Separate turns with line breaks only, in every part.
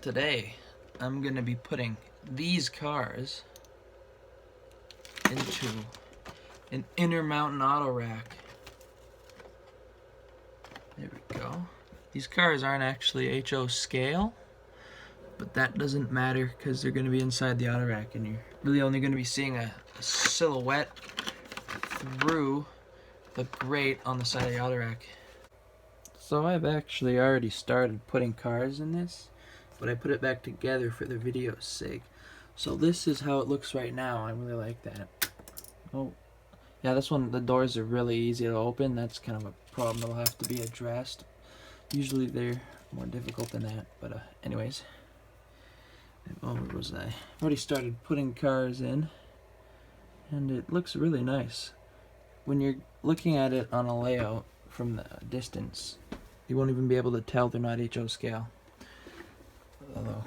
Today, I'm going to be putting these cars into an Intermountain auto rack. There we go. These cars aren't actually HO scale, but that doesn't matter because they're going to be inside the auto rack, and you're really only going to be seeing a silhouette through the grate on the side of the auto rack. So I've actually already started putting cars in this, but I put it back together for the video's sake. So this is how it looks right now. I really like that. Oh, yeah, this one, the doors are really easy to open. That's kind of a problem that will have to be addressed. Usually they're more difficult than that, but anyways. Oh, where was I? I've already started putting cars in, and it looks really nice. When you're looking at it on a layout from the distance, you won't even be able to tell they're not HO scale. Although,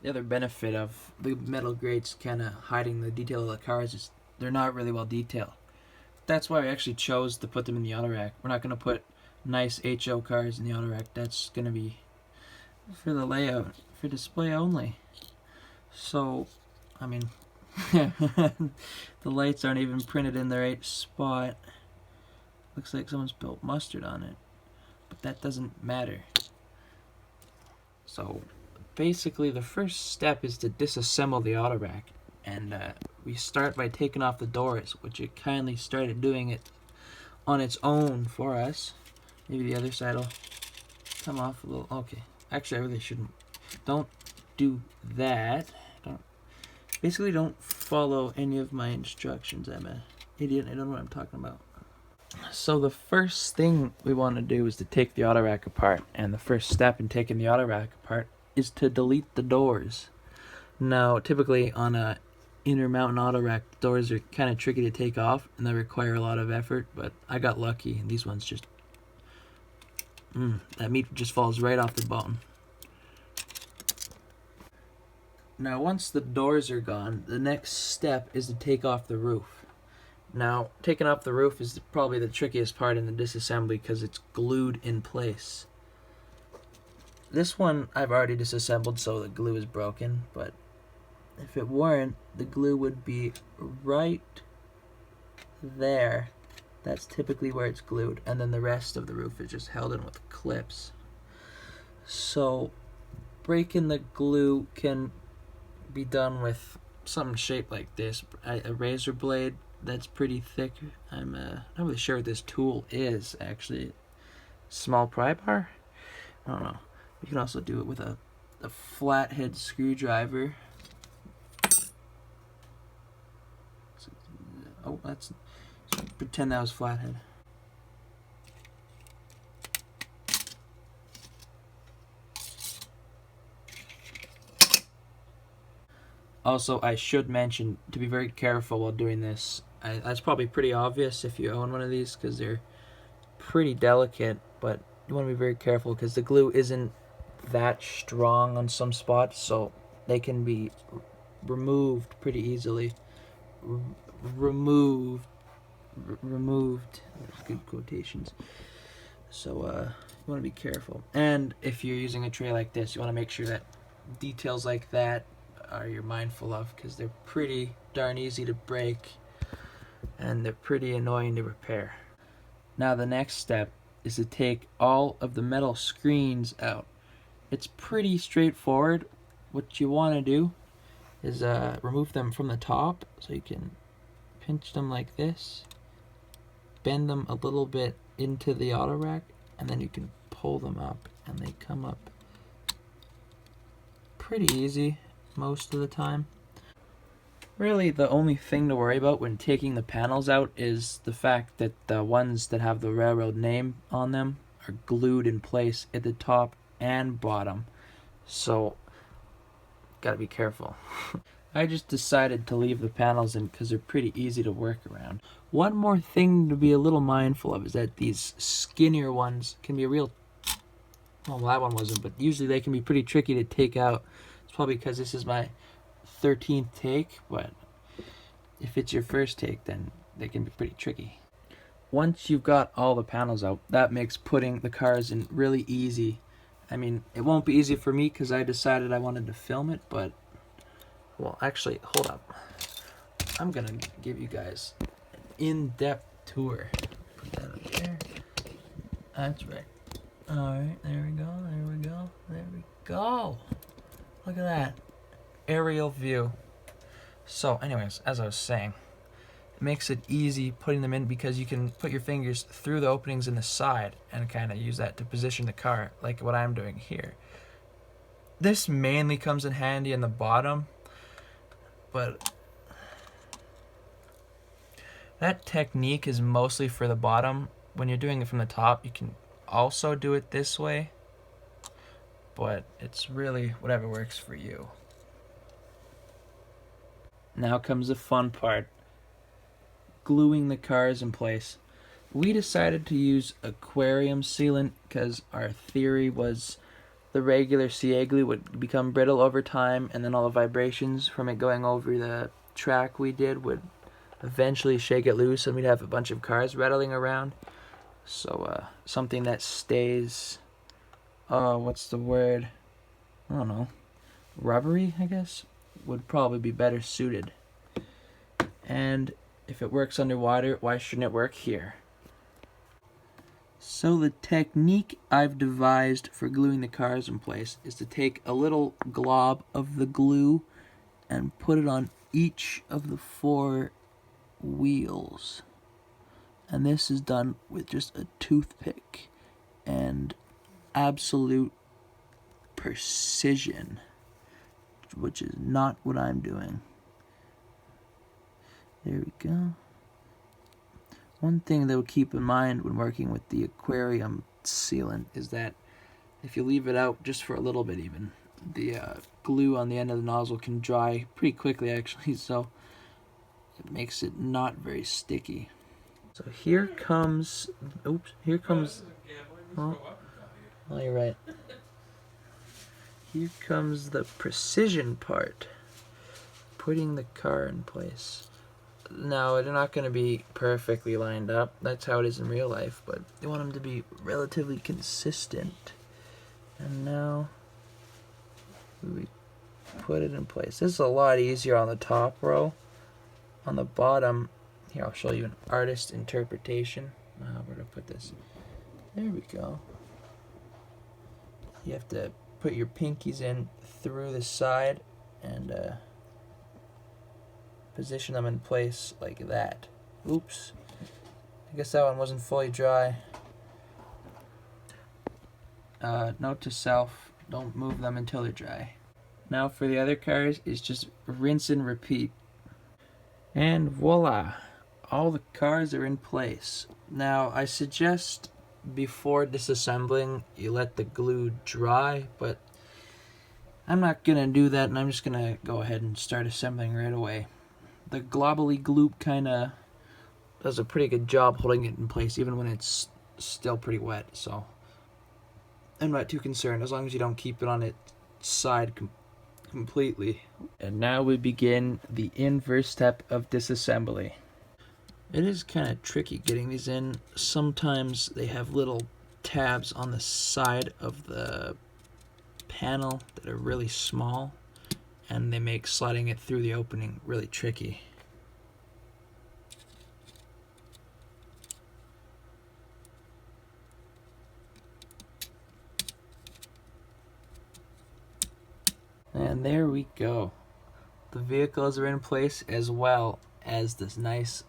the other benefit of the metal grates kind of hiding the detail of the cars is they're not really well detailed. That's why I actually chose to put them in the auto rack. We're not going to put nice HO cars in the auto rack. That's going to be for the layout, for display only. So, I mean, the lights aren't even printed in the right spot. Looks like someone spilled mustard on it, but that doesn't matter. So basically the first step is to disassemble the auto rack, and we start by taking off the doors, which it kindly started doing it on its own for us. Maybe the other side will come off a little. Okay, actually I really shouldn't. Don't do that. Basically don't follow any of my instructions. I'm an idiot. I don't know what I'm talking about. So the first thing we want to do is to take the auto rack apart, and the first step in taking the auto rack apart is to delete the doors. Now, typically on a Intermountain auto rack, doors are kind of tricky to take off, and they require a lot of effort, but I got lucky, and these ones just... that meat just falls right off the bone. Now, once the doors are gone, the next step is to take off the roof. Now, taking off the roof is probably the trickiest part in the disassembly because it's glued in place. This one I've already disassembled, so the glue is broken, but if it weren't, the glue would be right there. That's typically where it's glued, and then the rest of the roof is just held in with clips. So, breaking the glue can be done with something shaped like this, a razor blade that's pretty thick. I'm not really sure what this tool is, actually. Small pry bar? I don't know. You can also do it with a flathead screwdriver. Oh, that's... pretend that was flathead. Also, I should mention to be very careful while doing this. That's probably pretty obvious if you own one of these because they're pretty delicate, but you want to be very careful because the glue isn't that strong on some spots, so they can be removed pretty easily. Removed. Good quotations. So you want to be careful. And if you're using a tray like this, you want to make sure that details like that you're mindful of, because they're pretty darn easy to break and they're pretty annoying to repair. Now the next step is to take all of the metal screens out. It's pretty straightforward. What you want to do is remove them from the top, so you can pinch them like this, bend them a little bit into the auto rack, and then you can pull them up, and they come up pretty easy most of the time. Really, the only thing to worry about when taking the panels out is the fact that the ones that have the railroad name on them are glued in place at the top and bottom. So, gotta be careful. I just decided to leave the panels in because they're pretty easy to work around. One more thing to be a little mindful of is that these skinnier ones can be a real... well, that one wasn't, but usually they can be pretty tricky to take out. It's probably because this is my 13th take, but if it's your first take, then they can be pretty tricky. Once you've got all the panels out, that makes putting the cars in really easy. I mean, it won't be easy for me because I decided I wanted to film it, but, well, actually, hold up. I'm gonna give you guys an in-depth tour. Put that up there. That's right. Alright, there we go, there we go, there we go. Look at that. Aerial view. So, anyways, as I was saying, it makes it easy putting them in because you can put your fingers through the openings in the side and kind of use that to position the car, like what I'm doing here. This mainly comes in handy in the bottom, but that technique is mostly for the bottom. When you're doing it from the top, you can also do it this way, but it's really whatever works for you. Now comes the fun part. Gluing the cars in place. We decided to use aquarium sealant because our theory was the regular CA glue would become brittle over time, and then all the vibrations from it going over the track we did would eventually shake it loose, and we'd have a bunch of cars rattling around. So something that stays, what's the word? I don't know. Rubbery, I guess, would probably be better suited. And if it works underwater, why shouldn't it work here? So the technique I've devised for gluing the cars in place is to take a little glob of the glue and put it on each of the 4 wheels. And this is done with just a toothpick and absolute precision, which is not what I'm doing. There we go. One thing that we'll keep in mind when working with the aquarium sealant is that if you leave it out just for a little bit even, the glue on the end of the nozzle can dry pretty quickly actually, so it makes it not very sticky. So here comes, oh, you're right. Here comes the precision part, putting the car in place. Now, they're not going to be perfectly lined up. That's how it is in real life, but you want them to be relatively consistent. And now we put it in place. This is a lot easier on the top row. On the bottom, here, I'll show you an artist interpretation. Where to put this? There we go. You have to put your pinkies in through the side and position them in place like that. Oops. I guess that one wasn't fully dry. Note to self, don't move them until they're dry. Now for the other cars, it's just rinse and repeat. And voila! All the cars are in place. Now I suggest before disassembling you let the glue dry, but I'm not gonna do that, and I'm just gonna go ahead and start assembling right away. The globally glue kinda does a pretty good job holding it in place even when it's still pretty wet, so I'm not too concerned as long as you don't keep it on its side completely. And now we begin the inverse step of disassembly. It is kind of tricky getting these in. Sometimes they have little tabs on the side of the panel that are really small, and they make sliding it through the opening really tricky. And there we go. The vehicles are in place as well as this nice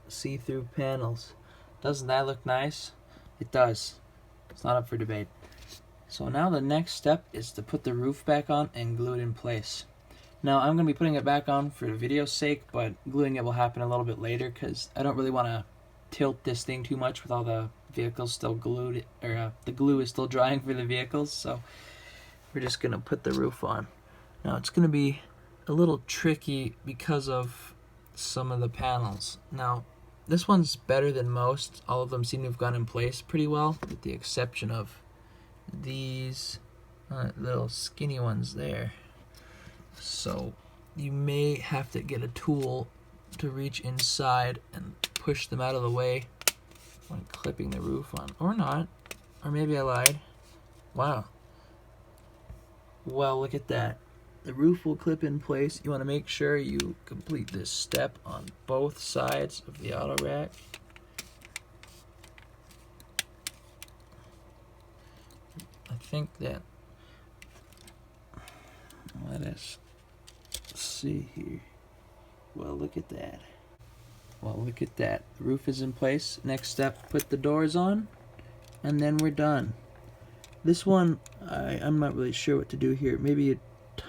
see-through panels. Doesn't that look nice? It does. It's not up for debate. So now the next step is to put the roof back on and glue it in place. Now I'm going to be putting it back on for the video's sake, but gluing it will happen a little bit later because I don't really want to tilt this thing too much with all the vehicles still glued, or the glue is still drying for the vehicles, so we're just going to put the roof on. Now it's going to be a little tricky because of some of the panels. Now this one's better than most. All of them seem to have gone in place pretty well, with the exception of these little skinny ones there. So you may have to get a tool to reach inside and push them out of the way when clipping the roof on. Or not. Or maybe I lied. Wow. Well, look at that. The roof will clip in place. You want to make sure you complete this step on both sides of the auto rack. I think that, let us see here. Well, look at that. Well, look at that. The roof is in place. Next step, put the doors on, and then we're done. This one, I'm not really sure what to do here. Maybe a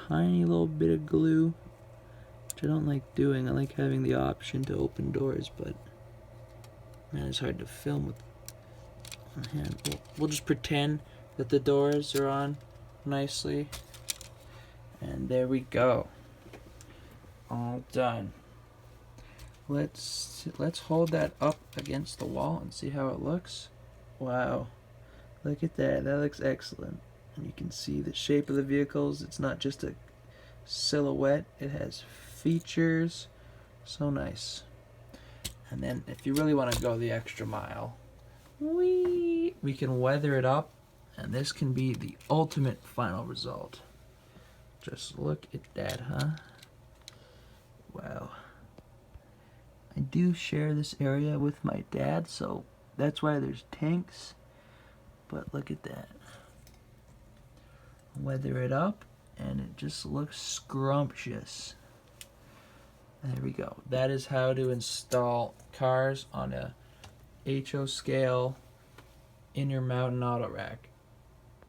tiny little bit of glue, which I don't like doing. I like having the option to open doors, but man, it's hard to film with one hand. We'll just pretend that the doors are on nicely, and there we go. All done. Let's hold that up against the wall and see how it looks. Wow, look at that. That looks excellent. And you can see the shape of the vehicles. It's not just a silhouette, it has features. So nice. And then if you really want to go the extra mile, we can weather it up, and this can be the ultimate final result. Just look at that, huh? Wow. I do share this area with my dad, so that's why there's tanks. But look at that. Weather it up, and it just looks scrumptious. There we go. That is how to install cars on a HO scale Intermountain auto rack.